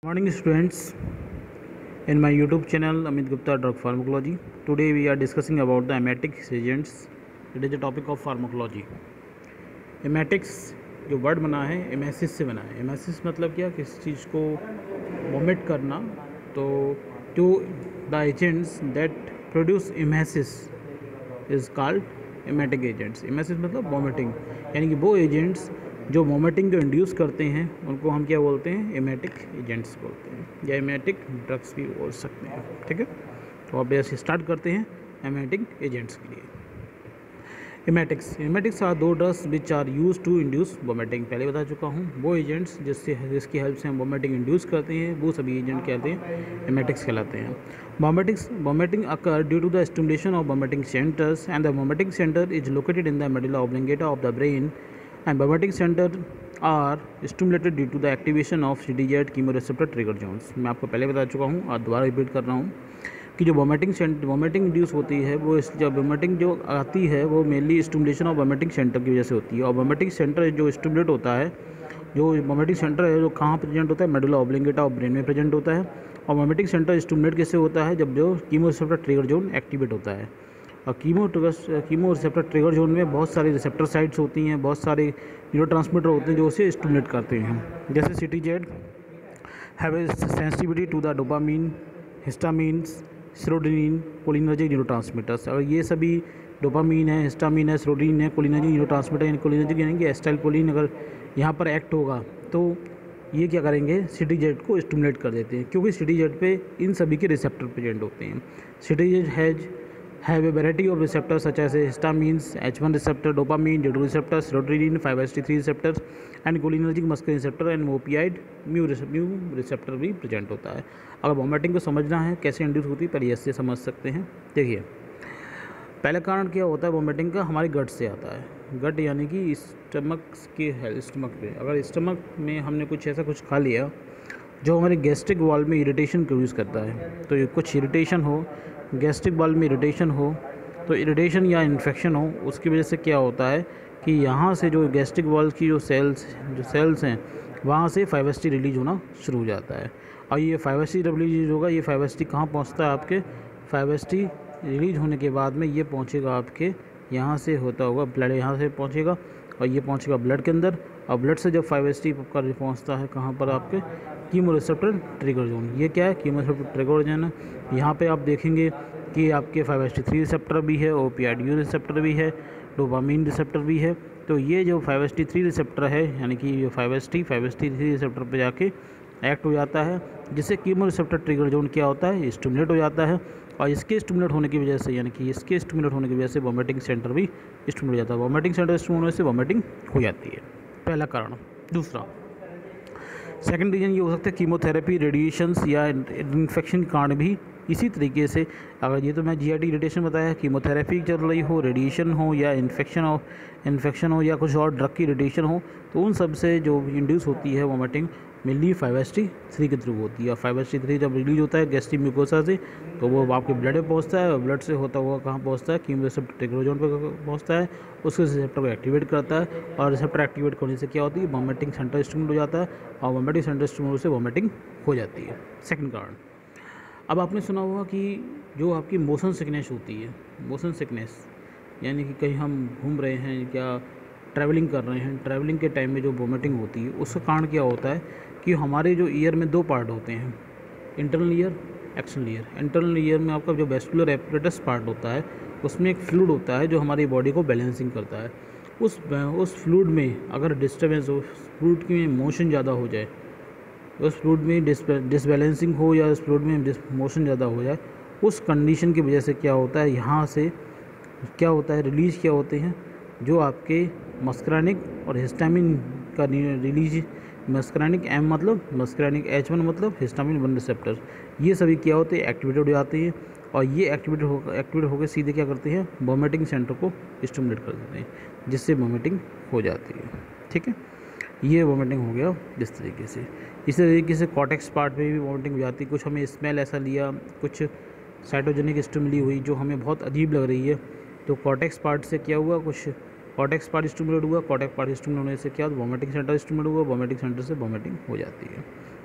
Morning students, in my YouTube channel Amit Gupta Drug Pharmacology. Today we are discussing about the emetics agents. It is the topic of pharmacology. Emetics जो word बना है emesis से बना है. Emesis मतलब क्या, किसी चीज़ को वोमिट करना. तो जो the agents that produce emesis is called emetic agents. Emesis मतलब वोमिटिंग, यानी कि वो एजेंट्स जो वोमिटिंग को इंड्यूस करते हैं उनको हम क्या बोलते हैं, एमेटिक एजेंट्स बोलते हैं, या एमेटिक ड्रग्स भी बोल सकते हैं. ठीक है, तो अब ऐसे स्टार्ट करते हैं एमेटिक एजेंट्स के लिए. Emetics are the drugs which are use to induce vomiting. पहले बता चुका हूँ, वो एजेंट्स जिसकी हेल्प से हम वोमिटिंग इंड्यूस करते हैं वो सभी एजेंट कहते हैं एमेटिक्स कहलाते हैं. Vomiting occur due to the stimulation of vomiting centers, and the vomiting center is located in the medulla oblongata of the brain, and vomiting center are stimulated due to the activation of CTZ chemoreceptor trigger zones. मैं आपको पहले बता चुका हूँ और दोबारा repeat कर रहा हूँ कि जो वोमिटिंग इंड्यूस होती है वो जब वोमिटिंग जो आती है वो mainly stimulation of vomiting centre की वजह से होती है. और वोमिटिंग सेंटर जो स्टिमुलेट होता है, जो वोमिटिंग सेंटर है जो कहाँ प्रेजेंट होता है, मेडुला ऑब्लिंगेटा ऑफ ब्रेन में प्रेजेंट होता है. और वोमिटिंग सेंटर स्टिमुलेट कैसे होता है, जब जो कीमोरिसेप्टर ट्रिगर जोन एक्टिवेट होता है. और कीमोरिसेप्टर ट्रिगर जोन में बहुत सारी रिसेप्टर साइट्स होती हैं, बहुत सारे न्यूरोट्रांसमीटर होते हैं जो उसे स्टिमुलेट करते हैं. जैसे CTZ have a sensitivity to the dopamine, histamines, serotonin, cholinergic neurotransmitters. और ये सभी डोपामीन है, हिस्टामीन है, सेरोटोनिन है, कोलिनर्जिक न्यूरोट्रांसमीटर, यानी कोलिनर्जिक यानी कि एसिटाइलकोलिन अगर यहाँ पर एक्ट होगा तो ये क्या करेंगे, CTZ को स्टिमुलेट कर देते हैं, क्योंकि CTZ पे इन सभी के रिसेप्टर प्रेजेंट होते हैं. CTZ have a variety of receptor such as histamines, H1 receptor, dopamine, D2 receptor, serotonin, 5-HT3 receptor and cholinergic muscarinic receptor and opioid mu receptor भी प्रेजेंट होता है. अगर वोमिटिंग को समझना है कैसे इंड्यूस होती है, पहले इससे समझ सकते हैं. देखिए, पहला कारण क्या होता है वोमिटिंग का, हमारे गट से आता है. गट यानी कि स्टमक पे अगर स्टमक में हमने कुछ खा लिया जो हमारे गैस्ट्रिक वॉल में इरिटेशन प्रोड्यूस करता है, तो ये कुछ इरिटेशन हो, गैस्ट्रिक वॉल में इरिटेशन हो, तो इरिटेशन या इन्फेक्शन हो, उसकी वजह से क्या होता है कि यहाँ से जो गैस्ट्रिक वॉल की जो सेल्स हैं वहाँ से 5-HT रिलीज होना शुरू हो जाता है. और ये 5-HT रिलीज होगा, ये 5-HT कहाँ पहुँचता है, आपके 5-HT रिलीज होने के बाद में ये पहुँचेगा आपके यहाँ से होता होगा ब्लड, यहाँ से पहुँचेगा और ये पहुँचेगा ब्लड के अंदर. और ब्लड से जब 5-HT कर पहुँचता है कहाँ पर, आपके कीमोरिसेप्टर ट्रिगर जोन. ये क्या है, कीमोरिसेप्टर ट्रिगर जोन है. यहाँ पे आप देखेंगे कि आपके 5-HT3 रिसेप्टर भी है, ओपियाइड रिसेप्टर भी है, डोपामीन रिसेप्टर भी है. तो ये जो 5-HT3 रिसेप्टर है, यानी कि ये 5-HT3 रिसेप्टर पे जाके एक्ट हो जाता है, जिससे कीमोरिसेप्टर ट्रिगर जोन क्या होता है, स्टिमुलेट हो जाता है. और इसके स्टिमुलेट होने की वजह से, यानी कि इसके स्टिमुलेट होने की वजह से वोमिटिंग सेंटर भी स्टिमुलेट हो जाता है. वोमिटिंग सेंटर स्टिमुलेट होने से वोमिटिंग हो जाती है, पहला कारण. दूसरा, सेकंड रीजन ये हो सकता है कीमोथेरेपी, रेडिएशंस या इन्फेक्शन के कारण भी इसी तरीके से. अगर ये तो मैं GI इरिटेशन बताया, कीमोथेरेपी चल रही हो, रेडिएशन हो या इन्फेक्शन हो या कुछ और ड्रग की रेडिएशन हो, तो उन सब से जो इंड्यूस होती है वोमिटिंग मेनली 5-HT3 के थ्रू होती है. 5-HT3 जब रिलीज होता है गैस्ट्रिक म्यूकोसा से, तो वो आपके ब्लड में पहुंचता है, और ब्लड से होता हुआ कहाँ पहुंचता है, कीमोरिसेप्टर ट्रिगर जोन पर पहुंचता है, उसके रिसेप्टर को एक्टिवेट करता है. और रिसेप्टर एक्टिवेट करने से क्या होती है, वोमिटिंग सेंटर स्टिमुलेट हो जाता है, और वोमिटिंग सेंटर स्टिमुलेट से वोमिटिंग हो जाती है. सेकंड कारण, अब आपने सुना होगा कि जो आपकी मोशन सिकनेस होती है, मोशन सिकनेस यानी कि कहीं हम घूम रहे हैं या ट्रैवलिंग कर रहे हैं, ट्रैवलिंग के टाइम में जो वोमिटिंग होती है उसका कारण क्या होता है कि हमारे जो ईयर में दो पार्ट होते हैं, internal ear, external ear. Internal ear में आपका जो वेस्कुलर एपरेटस पार्ट होता है उसमें एक फ्लूइड होता है जो हमारी बॉडी को बैलेंसिंग करता है. उस फ्लूइड में अगर डिस्टर्बेंस हो, फ्लूइड की मोशन ज़्यादा हो जाए, उस फ्लूइड में डिसबैलेंसिंग हो या उस फ्लूइड में मोशन ज़्यादा हो जाए, उस कंडीशन की वजह से क्या होता है, यहाँ से क्या होता है, रिलीज क्या होते हैं, जो आपके मस्कुलिनिक और हिस्टामिन का रिलीज, मस्कुलिनिक M मतलब मस्कुलिनिक, H1 मतलब हिस्टामिन 1 रिसेप्टर, ये सभी क्या होते हैं, एक्टिवेटेड हो जाते हैं. और ये एक्टिवेट होकर सीधे क्या करते हैं, वोमिटिंग सेंटर को स्टिमुलेट कर देते हैं, जिससे वोमिटिंग हो जाती है. ठीक है, ये वोमिटिंग हो गया इस तरीके से. इसी तरीके से कॉर्टेक्स पार्ट में भी वोमिटिंग हो जाती है. कुछ हमें स्मेल ऐसा लिया, कुछ साइटोजेनिक स्टिमुली हुई जो हमें बहुत अजीब लग रही है, तो कॉर्टेक्स पार्ट से क्या हुआ, कुछ कॉर्टेक्स स्टिमुलेट हुआ, कॉर्टेक्स स्टिमुलेट होने से क्या वोमिटिंग सेंटर स्टिमुलेट हुआ, वोमिटिंग सेंटर से वोमिटिंग हो जाती है.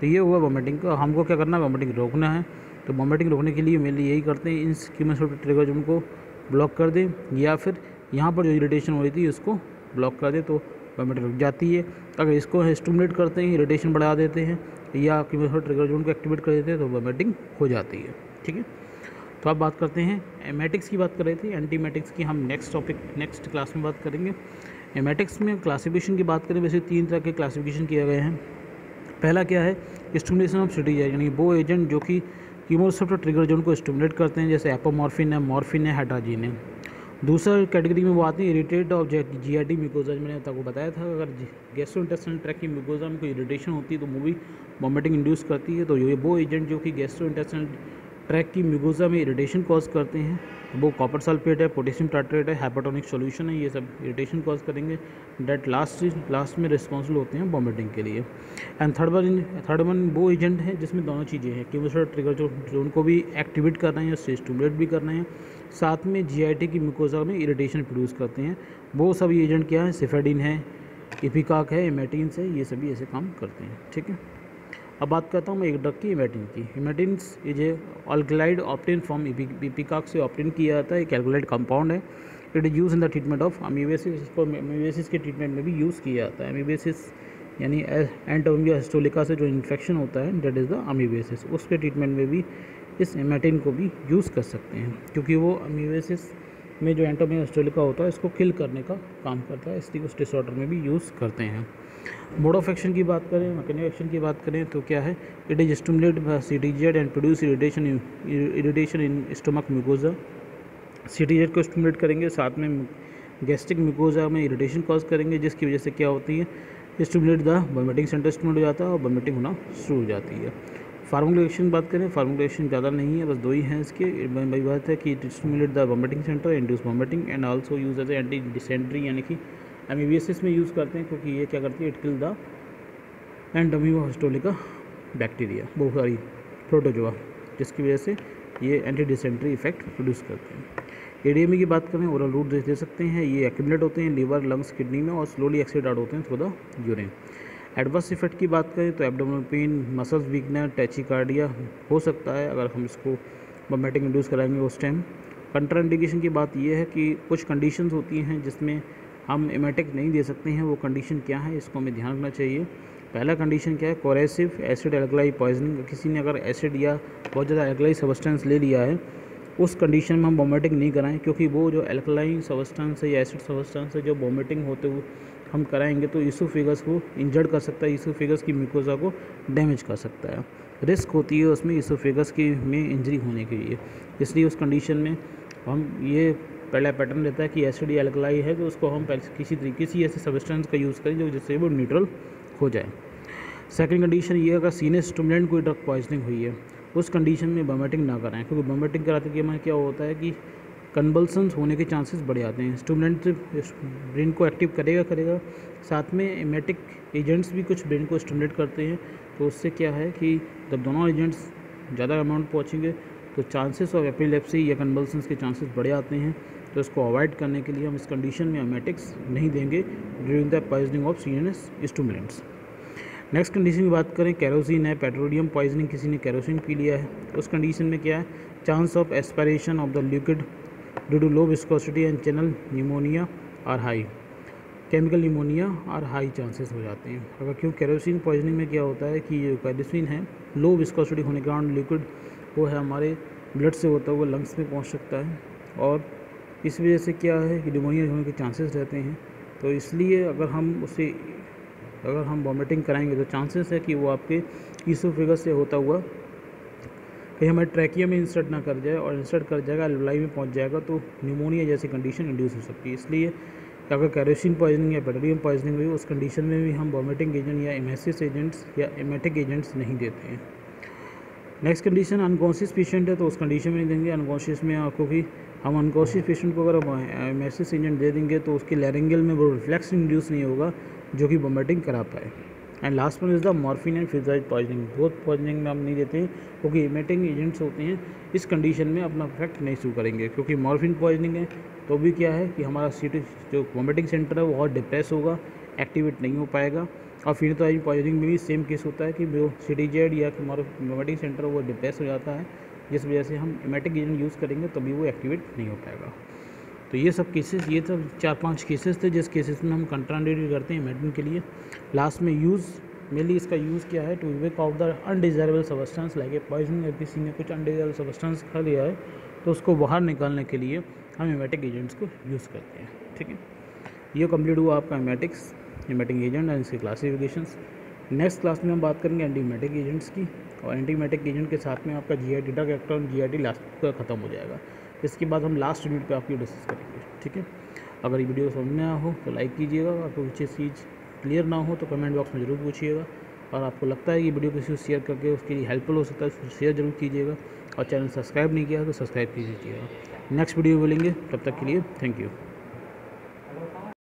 तो ये हुआ वॉमिटिंग का। हमको क्या करना है, वॉमिटिंग रोकना है। तो वॉमिटिंग रोकने के लिए मेनली यही करते हैं, इन कीमोथेरेपी ट्रिगर जोन को ब्लॉक कर दें, या फिर यहाँ पर जो इरिटेशन हो रही थी उसको ब्लॉक कर दें तो वॉमिटिंग रुक जाती है। अगर इसको स्टिमुलेट करते हैं, इरिटेशन बढ़ा देते हैं, या कीमोथेरेपी ट्रिगर जोन को एक्टिवेट कर देते हैं तो वॉमिटिंग हो जाती है। ठीक है, तो आप बात करते हैं एमेटिक्स की बात कर रहे थे, एंटीमेटिक्स की हम नेक्स्ट क्लास में बात करेंगे। एमेटिक्स में क्लासिफिकेशन की बात करें, वैसे 3 तरह के क्लासिफिकेशन किए गए हैं। पहला क्या है, स्टिमुलेशन ऑफ सिटीजन, यानी वो एजेंट जो कि कीमोरिसेप्टर ट्रिगर जोन को स्टिमुलेट करते हैं, जैसे एपोमॉर्फिन है, मॉर्फिन है, हेटाजीन है। दूसरा कैटेगरी में वो आती है इरिटेट ऑफ जीआईटी म्यूकोजा। मैंने आपको बताया था अगर गैस्ट्रोइंटेस्टाइनल ट्रैक्ट की म्यूकोजा में कोई इरिटेशन होती है तो वो भी वॉमिटिंग इंड्यूस करती है। तो ये वो एजेंट जो कि गैस्ट्रोइंटेस्टाइनल ट्रैक की म्यूकोजा में इरिटेशन कॉज करते हैं, वो कॉपर सल्फेट है, पोटेशियम टार्ट्रेट है, हाइपरटोनिक सॉल्यूशन है, ये सब इरिटेशन कॉज करेंगे। डेट लास्ट में रिस्पॉन्सिबल होते हैं वॉमिटिंग के लिए। एंड थर्ड वन वो एजेंट है जिसमें दोनों चीज़ें हैं, कीमोथेरेपी ट्रिगर जो उनको भी एक्टिवेट करना है, उससे स्टिमुलेट भी करना है, साथ में जीआईटी की म्यूकोजा में इरिटेशन प्रोड्यूस करते हैं। वो सभी एजेंट क्या है, सिफेडिन है, इपिकाक है, इमेटिन्स है, ये सभी ऐसे काम करते हैं। ठीक है, अब बात करता हूँ मैं एक ड्रग की, इमेटिन की। Emetines is a alkaloid obtained from ipecac से ऑप्टेन किया जाता है, एक एल्कलाइड कंपाउंड है। It is use in the treatment of amoebiasis, इसको अमीबेसिस के ट्रीटमेंट में भी यूज़ किया जाता है। अमीबेसिस यानी एंटोमिया हिस्टोलिका से जो इन्फेक्शन होता है, दैट इज़ द अमीबेसिस, उसके ट्रीटमेंट में भी इस इमेटिन को भी यूज़ कर सकते हैं, क्योंकि वो अमीबेसिस में जो एंटोमिया हिस्टोलिका होता है इसको किल करने का काम करता है, इसलिए उस डिसऑर्डर में भी यूज़ करते हैं। मोड ऑफ एक्शन की बात करें, मैकेनिज्म एक्शन की बात करें तो क्या है, it is stimulate CTZ and produce irritation in stomach mucosa. CTZ को स्टिमुलेट करेंगे, साथ में गैस्ट्रिक म्यूकोजा में इरिटेशन कॉज करेंगे, जिसकी वजह से क्या होती है, stimulate the vomiting centre stimulate हो जाता है और वॉमिटिंग होना शुरू हो जाती है। फार्मुलेशन बात करें, फार्मुलेशन ज़्यादा नहीं है, बस 2 ही हैं इसके। वही बात है कि stimulate the vomiting centre, induce vomiting and also use as anti dysentery, यानी कि अमीबियासिस में यूज़ करते हैं, क्योंकि ये क्या करती है, it kill the entamoeba histolytica bacteria, वो सारी प्रोटोजोआ, जिसकी वजह से ये एंटी डिसेंट्री इफेक्ट प्रोड्यूस करते हैं। एडीएमई की बात करें, ओरल रूट दे सकते हैं, ये एक्यूमुलेट होते हैं लिवर, लंग्स, किडनी में और स्लोली एक्सीड आउट होते हैं through the urine. Adverse effect की बात करें तो एब्डोमिनल पेन, मसल्स वीकनेस, टैचिकार्डिया हो सकता है अगर हम इसको वॉमिटिंग इंड्यूस कराएंगे उस टाइम। कंट्राइंडिकेशन की बात यह है कि कुछ कंडीशंस होती हैं जिसमें हम इमेटिक नहीं दे सकते हैं, वो कंडीशन क्या है इसको हमें ध्यान रखना चाहिए। पहला कंडीशन क्या है, कोरेसिव एसिड एल्कलाई पॉइजनिंग, किसी ने अगर एसिड या बहुत ज़्यादा एल्कलाई सब्सटेंस ले लिया है, उस कंडीशन में हम वॉमिटिंग नहीं कराएं, क्योंकि वो जो एल्कलाइन सब्सटेंस है या एसिड सब्सटेंस है जो वॉमिटिंग होते हुए हम कराएंगे तो ईसोफेगस को इंजर्ड कर सकता है, ईसोफेगस की म्यूकोजा को डैमेज कर सकता है, रिस्क होती है उसमें ईसोफेगस की में इंजरी होने के लिए। इसलिए उस कंडीशन में हम ये पहला पैटर्न रहता है कि एसिड या एल्कलाई है तो उसको हम किसी ऐसे सब्सटेंस का यूज़ करें जो जिससे वो न्यूट्रल हो जाए। सेकंड कंडीशन ये, अगर सीनियर स्टिमुलेंट कोई ड्रग पॉइजनिंग हुई है उस कंडीशन में वॉमिटिंग ना कराएं, क्योंकि वॉमिटिंग कराते कि हमें क्या होता है कि कन्वल्सन्स होने के चांसेस बढ़ जाते हैं। स्टिमुलेंट ब्रेन को एक्टिव करेगा, साथ में एमेटिक एजेंट्स भी कुछ ब्रेन को स्टिमुलेट करते हैं, तो उससे क्या है कि जब दोनों एजेंट्स ज़्यादा अमाउंट पहुँचेंगे तो चांसेस ऑफ एपिलेप्सी या कन्वल्सन्स के चांसेस बढ़ जाते हैं। तो इसको अवॉइड करने के लिए हम इस कंडीशन में एमेटिक्स नहीं देंगे during the poisoning of CNS stimulants. Next condition की बात करें, कैरोसिन है, पेट्रोलियम पॉइजनिंग, किसी ने कैरोसिन पी लिया है, उस कंडीशन में क्या है, chance of aspiration of the liquid due to low viscosity and channel pneumonia और हाई केमिकल निमोनिया और हाई चांसेस हो जाते हैं। अगर क्यों कैरोसिन पॉइजनिंग में क्या होता है कि जो कैरोसिन है लो विस्कोसिटी होने के कारण लिक्विड वो है हमारे ब्लड से होता हुआ लंग्स में पहुंच सकता है, और इस वजह से क्या है कि निमोनिया होने के चांसेस रहते हैं। तो इसलिए अगर हम वॉमिटिंग कराएंगे तो चांसेस है कि वो आपके ईसोफेगस से होता हुआ कहीं हमारे ट्रैकिया में इंसर्ट ना कर जाए, और इंसर्ट कर जाएगा एल्वलाई में पहुंच जाएगा तो निमोनिया जैसी कंडीशन इंड्यूस हो सकती है। इसलिए अगर कैरोसिन पॉइजनिंग या पेट्रोलियम पॉइजनिंग हुई उस कंडीशन में भी हम वॉमिटिंग एजेंट या एमेसिस एजेंट्स या एमेटिक एजेंट्स नहीं देते हैं। नेक्स्ट कंडीशन, अनकॉन्शियस पेशेंट है तो उस कंडीशन में नहीं देंगे अनकॉन्शियस में, क्योंकि हम अनकॉन्शियस पेशेंट को अगर एमेसिस एजेंट दे देंगे तो उसके लैरिंगल में वो रिफ्लेक्स इंड्यूस नहीं होगा जो कि वॉमिटिंग करा पाए। And last one is the morphine and फिजाइड पॉइजनिंग। बोथ पॉइजनिंग में हम नहीं देते हैं क्योंकि इमेटिंग एजेंट्स होते हैं, इस कंडीशन में अपना इफेक्ट नहीं शो करेंगे। क्योंकि मॉर्फिन पॉइजनिंग है तो भी क्या है कि हमारा सीटी जो वॉमिटिंग सेंटर है वो बहुत डिप्रेस होगा, एक्टिवेट नहीं हो पाएगा, और फिनोटाइप पॉइजनिंग में भी सेम केस होता है कि जो CTZ या हमारा इमेटिंग सेंटर वो डिप्रेस हो जाता है, जिस वजह से हम इमेटिक एजेंट यूज़ करेंगे तभी वो एक्टिवेट नहीं हो पाएगा। तो ये सब केसेस, ये सब 4-5 केसेस थे जिस केसेस में हम कंट्राइंडिकेट करते हैं इमेटिंग के लिए। लास्ट में यूज़, मेनली इसका यूज़ क्या है, to evoke of the undesirable substance like a poisoning, अगर किसी ने कुछ अनडिज़ायरेबल सब्सटेंस खा लिया है तो उसको बाहर निकालने के लिए हम इमेटिक एजेंट्स को यूज़ करते हैं। ठीक है, ये कंप्लीट हुआ आपका इमेटिंग एजेंट एंड इसके क्लासिफिकेशंस। नेक्स्ट क्लास में हम बात करेंगे एंटीमेटिक एजेंट्स की, और एंटीमेटिक एजेंट के साथ में आपका GI कैरेक्टर और GIT लास्ट का ख़त्म हो जाएगा। इसके बाद हम लास्ट यूनिट पे आपकी डिस्कस करेंगे। ठीक है, अगर ये वीडियो समझ में आया हो तो लाइक कीजिएगा, और कोई चीज़ क्लियर ना हो तो कमेंट बॉक्स में ज़रूर पूछिएगा, और आपको लगता है कि वीडियो किसी को शेयर करके उसके लिए हेल्पफुल हो सकता है तो शेयर जरूर कीजिएगा, और चैनल सब्सक्राइब नहीं किया तो सब्सक्राइब कीजिएगा। नेक्स्ट वीडियो मिलेंगे, तब तक के लिए थैंक यू।